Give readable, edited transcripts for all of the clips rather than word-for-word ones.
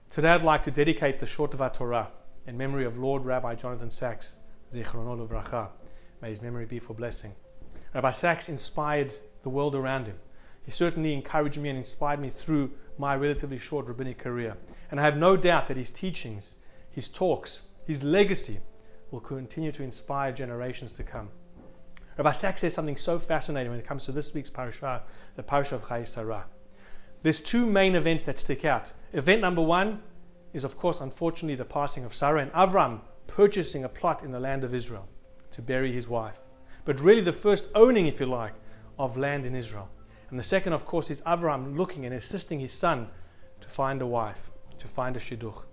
Today I'd like to dedicate the Short of our Torah in memory of Lord Rabbi Jonathan Sacks, Zichrono Livracha. May his memory be for blessing. Rabbi Sacks inspired the world around him. He certainly encouraged me and inspired me through my relatively short rabbinic career. And I have no doubt that his teachings, his talks, his legacy will continue to inspire generations to come. Rabbi Sacks says something so fascinating when it comes to this week's parasha, the parasha of Chayei Sarah. There's two main events that stick out. Event number one is, of course, unfortunately, the passing of Sarah and Avram purchasing a plot in the land of Israel to bury his wife. But really the first owning, if you like, of land in Israel. And the second, of course, is Avram looking and assisting his son to find a wife, to find a shidduch.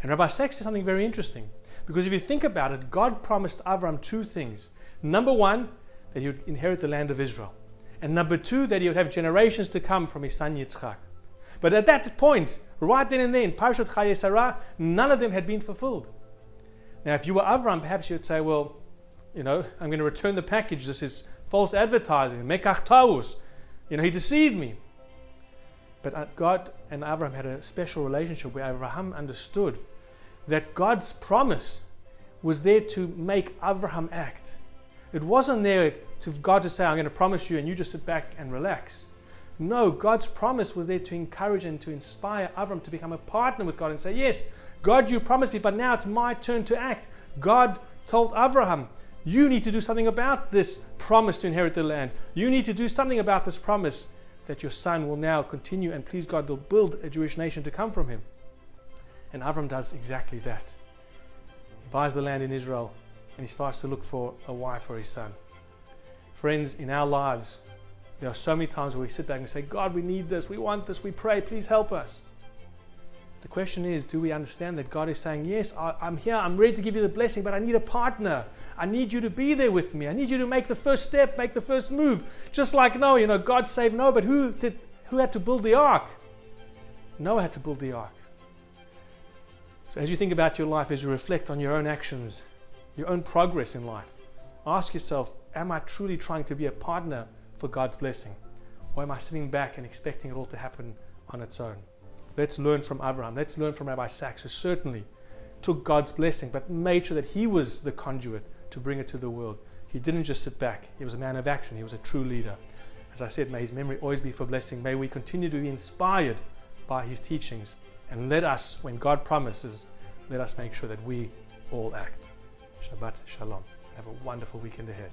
And Rabbi Sacks says something very interesting, because if you think about it, God promised Avram two things. Number one, that he would inherit the land of Israel. And number two, that he would have generations to come from his son Yitzchak. But at that point, right then and there, in Parashat Chayei Sarah, none of them had been fulfilled. Now, if you were Avram, perhaps you'd say, well, I'm going to return the package. This is false advertising. Mekach taus. He deceived me. But God and Avram had a special relationship where Abraham understood that God's promise was there to make Abraham act. It wasn't there to God to say, I'm going to promise you and you just sit back and relax. No, God's promise was there to encourage and to inspire Avram to become a partner with God and say, yes, God, you promised me, but now it's my turn to act. God told Abraham, you need to do something about this promise to inherit the land. You need to do something about this promise that your son will now continue and please God, they'll build a Jewish nation to come from him. And Avram does exactly that. He buys the land in Israel and he starts to look for a wife for his son. Friends, in our lives, there are so many times where we sit back and say, God, we need this, we want this, we pray, please help us. The question is, do we understand that God is saying, yes, I'm here, I'm ready to give you the blessing, but I need a partner. I need you to be there with me. I need you to make the first step, make the first move. Just like Noah, God saved Noah, but who had to build the ark? Noah had to build the ark. So as you think about your life, as you reflect on your own actions, your own progress in life, ask yourself, am I truly trying to be a partner for God's blessing? Or am I sitting back and expecting it all to happen on its own? Let's learn from Abraham. Let's learn from Rabbi Sacks, who certainly took God's blessing, but made sure that he was the conduit to bring it to the world. He didn't just sit back. He was a man of action. He was a true leader. As I said, may his memory always be for blessing. May we continue to be inspired by his teachings. And let us, when God promises, let us make sure that we all act. Shabbat Shalom. Have a wonderful weekend ahead.